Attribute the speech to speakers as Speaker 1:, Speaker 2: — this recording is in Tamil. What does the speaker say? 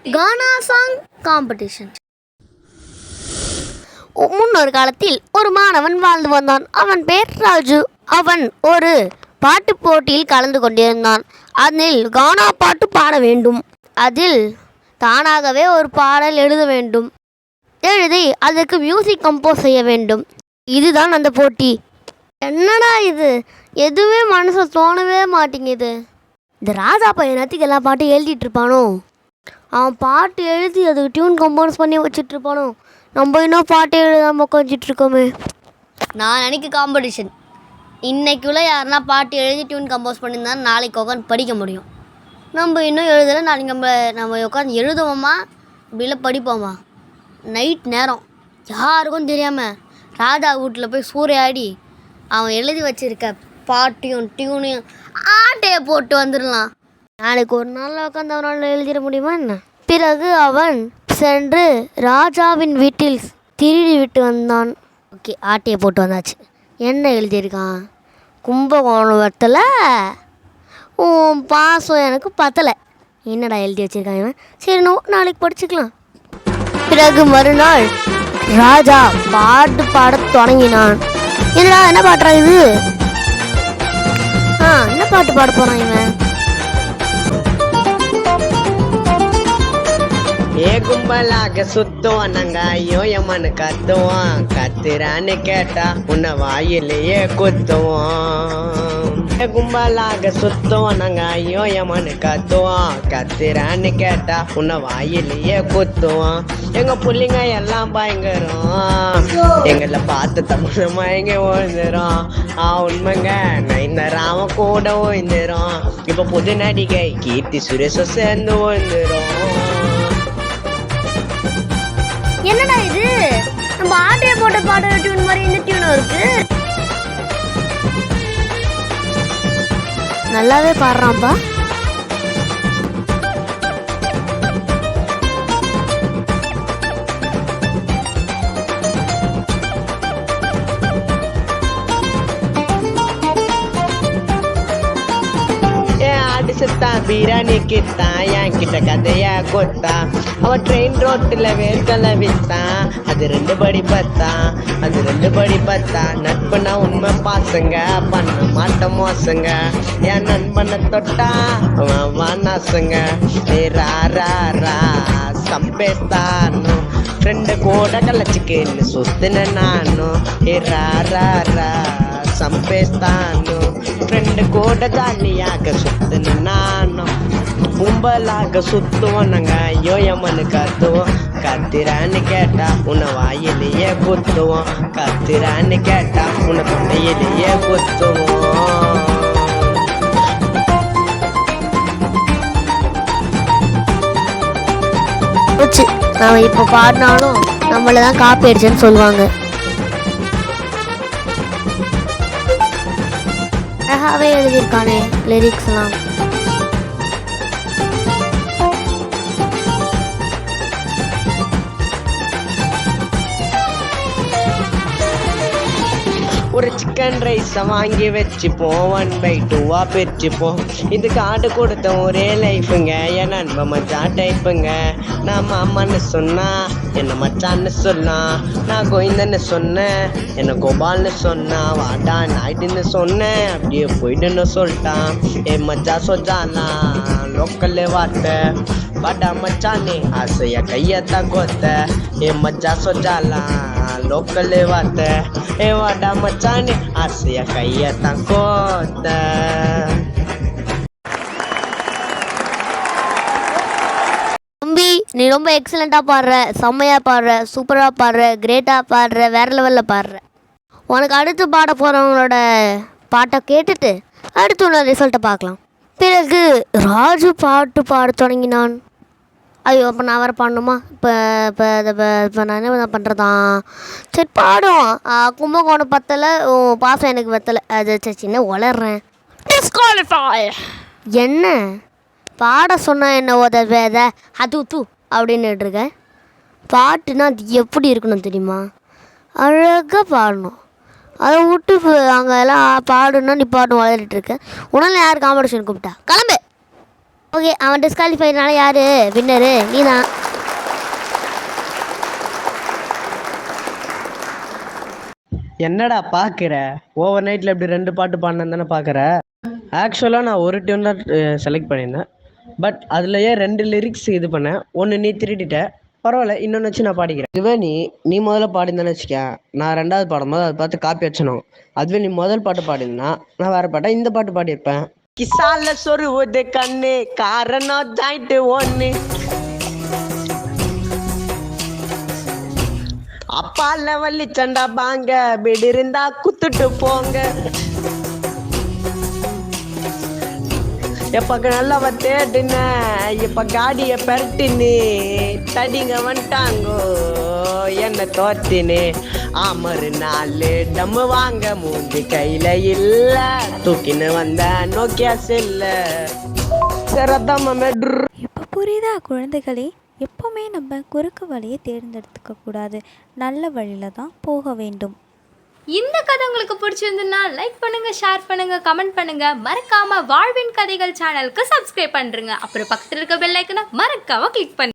Speaker 1: கானா சாங் காம்படிஷன். முன்னொரு காலத்தில் ஒரு மாணவன் வாழ்ந்து வந்தான். அவன் பேர் ராஜு. அவன் ஒரு பாட்டு போட்டியில் கலந்து கொண்டிருந்தான். அதில் கானா பாட்டு பாட வேண்டும். அதில் தானாகவே ஒரு பாடல் எழுத வேண்டும். எழுதி அதற்கு மியூசிக் கம்போஸ் செய்ய வேண்டும். இதுதான் அந்த போட்டி. என்னடா இது, எதுவுமே மனசு தோணவே மாட்டேங்குது. இந்த ராஜா பையனத்துக்கு எல்லா பாட்டும் எழுதிட்டு இருப்பானோ, அவன் பாட்டு எழுதி அதுக்கு டியூன் கம்போஸ் பண்ணி வச்சிட்ருப்பானோ, நம்ம இன்னும் பாட்டு எழுதாமல் உட்காந்துட்ருக்கோமே. நான் நினைக்க காம்படிஷன் இன்றைக்குள்ளே யாருன்னா பாட்டு எழுதி டியூன் கம்போஸ் பண்ணியிருந்தாலும் நாளைக்கு உட்காந்து படிக்க முடியும். நம்ம இன்னும் எழுதலை. நாளைக்கு நம்ம உட்காந்து எழுதுவோமா இப்படில படிப்போமா? நைட் நேரம் யாருக்கும் தெரியாமல் ராஜா வீட்டில் போய் சூறையாடி அவன் எழுதி வச்சிருக்க பாட்டையும் டியூனையும் ஆட்டையை போட்டு வந்துடலாம். நாளைக்கு ஒரு நாளில் உட்காந்து அவனால் எழுதிட முடியுமா என்ன? பிறகு அவன் சென்று ராஜாவின் வீட்டில் திருடி விட்டு வந்தான். ஓகே, ஆட்டையை போட்டு வந்தாச்சு. என்ன எழுதியிருக்கான்? கும்பகோணத்தில் பாசம் எனக்கு பத்தலை. என்னடா எழுதி வச்சிருக்கான் இவன்? சரி, நாளைக்கு படிச்சுக்கலாம். பிறகு மறுநாள் ராஜா பாட்டு பாடத் தொடங்கினான். என்னடா என்ன பாடுறா இது? என்ன பாட்டு பாட போறான் இவன்?
Speaker 2: ஏ கும்பலாக சுத்துவோம் நாங்க, ஐயோ எம்மனு கத்துவோம். கத்துறான்னு கேட்டா உன்னை வாயிலேயே குத்துவோம். ஏ கும்பலாக சுத்துவோம் நாங்க, ஐயோ எம்மனு கத்துவோம். கத்துறான்னு கேட்டா உன்னை வாயிலேயே குத்துவோம். எங்க புள்ளிங்க எல்லாம் பயங்கரம், எங்களை பார்த்து தமிழ் மயங்க ஓய்ந்துரும். உண்மைங்க நைந்தராம கூட ஓய்ந்துரும். இப்ப புது நடிகை கீர்த்தி சுரேஷும் சேர்ந்து ஓய்ந்துரும்.
Speaker 1: என்னடா இது, நம்ம ஆட்டையை போட்ட பாடுற டியூன் மாதிரி இந்த டியூனும் இருக்கு. நல்லாவே பாடுறான்ப்பா.
Speaker 2: பிரியாணி கித்தான் என்கிட்ட கதையா கொத்தான். அவன் ட்ரெயின் ரோட்டில் வேர்க்கலை வித்தான். அது 2 படி பத்தான், அது 2 படி பத்தான். நட்புனா உண்மை பாசங்க, பண்ண மாட்ட மோசங்க. என் நண்பனை தொட்டா அவன் நாசங்க. ரா ரா ரா சம்பேத்தானு ஃப்ரெண்டு கூட கலச்சிக்கின்னு சுத்தின நானும். ரா ரா ரா சம்பேத்தானு ஃப்ரெண்டு கூட ஜாலியாக சுத்தின நானும். கும்பலாக சுத்துவோம் நாங்க, ஐயோ எம்மனு கத்துவோம். கத்திரான்னு கேட்டா உன்னை வாயிலேயே குத்துவோம். கத்திரான்னு கேட்டா உன்னை தொண்டையிலேயே குத்துவோம்.
Speaker 1: நம்ம இப்போ பாடினாலும் நம்மளை தான் காப்பி அடிச்சேன்னு சொல்லுவாங்க. அழகாகவே எழுதியிருக்கானே லிரிக்ஸ்லாம்.
Speaker 2: ஒரு சிக்கன் ரைஸை வாங்கி வச்சுப்போம், 1/2 பிரிச்சுப்போம். இதுக்கு ஆடு கொடுத்த ஒரே லைஃபுங்க, என் நண்ப மச்சான் டைப்புங்க. நான் மாமான்னு சொன்னா என்ன மச்சான்னு சொன்னான். நான் கோவிந்தன்னு சொன்னேன், என்ன கோபால்னு சொன்னான். வாடா நாய்டுன்னு சொன்னேன், அப்படியே போயிடுன்னு சொல்லிட்டான். என் மச்சா சொஜாலாம் லோக்கல் வார்த்தை. வாடா மச்சானே ஆசையா கையத்தான் கொத்த. என் மச்சா சொஜாலாம் லோக்கல் வார்த்தை. ஏ வாடா மச்சானே ஆசையா கையத்தான் கோத்த.
Speaker 1: தம்பி, நீ ரொம்ப எக்ஸலண்ட்டாக பாடுற, செம்மையாக பாடுற, சூப்பராக பாடுற, கிரேட்டாக பாடுற, வேறு லெவலில் பாடுற. உனக்கு அடுத்து பாட போகிறவங்களோட பாட்டை கேட்டுட்டு அடுத்து உள்ள ரிசல்ட்டை பார்க்கலாம். பிறகு ராஜு பாட்டு பாட தொடங்கினான். ஐயோ, அப்போ நான் வேறு பாடணுமா? இப்போ நான் என்ன பண்ணுறதான்? சரி பாடும். கும்பகோணம் பத்தலை, பாசம் எனக்கு வெத்தலை. அது சின்ன வளர்றேன். டிஸ்குவாலிஃபை. என்ன பாட சொன்னால் என்ன வேத அது தூ அப்படின்னு இருக்க. பாட்டுனா அது எப்படி இருக்கணும் தெரியுமா? அழகாக பாடணும். அதை விட்டு அங்கே எல்லாம் பாடுன்னா நீ பாட்டு வளரிட்டு இருக்க. உடனே யார் காம்படிஷன் கூப்பிட்டா? கிளம்பு. ஓகே, அவன் டிஸ்குவாலிஃபைனால யார் வின்னரு? நீ தான்.
Speaker 2: என்னடா பார்க்குற? ஓவர் நைட்டில் இப்படி 2 பாட்டு பாடினேன் தானே பார்க்குற? ஆக்சுவலாக நான் ஒரு டியூன் தான் செலக்ட் பண்ணியிருந்தேன். பட் அதுலேயே 2 லிரிக்ஸ் இது பண்ணேன். ஒன்று நீ திருடிட்ட, பரவாயில்ல, இன்னொன்று வச்சு நான் பாடிக்கிறேன். இதுவே நீ முதல்ல பாடியிருந்தேன்னு வச்சுக்கேன், நான் 2வது பாடும்போது அதை பார்த்து காப்பி வச்சணும். அதுவே நீ முதல் பாட்டு பாடினா நான் வேறு பாட்டை இந்த பாட்டு பாடியிருப்பேன். கிசால சொருவது கண்ணு காரணம் ஜாயிண்ட் ஒன்று, அப்பால வள்ளி சண்டா பாங்க பிடி இருந்தா குத்துட்டு போங்க. எப்ப நல்லவ தேடின இப்ப காடிய பெரட்டினு தடிங்க வந்துட்டாங்கோ என்ன தோத்தினு. ஆமரு நாலு டம்மு வாங்க மூஞ்சி கையில இல்ல, தூக்கின்னு வந்த நோக்கியா செல்ல சரதம்ம மெட்ரு.
Speaker 3: இப்போ புரியுதா குழந்தைகளே? எப்போவுமே நம்ம குறுக்கு வழியை தேர்ந்தெடுத்துக்க கூடாது, நல்ல வழியில் தான் போக வேண்டும்.
Speaker 4: இந்த கதை உங்களுக்கு பிடிச்சிருந்துன்னா லைக் பண்ணுங்க, ஷேர் பண்ணுங்க, கமெண்ட் பண்ணுங்க. மறக்காம வாழ்வின் கதைகள் சேனலுக்கு சப்ஸ்கிரைப் பண்ணுங்க. அப்புறம் பக்கத்தில் இருக்க பெல் ஐக்கனை மறக்காம கிளிக் பண்ணுங்க.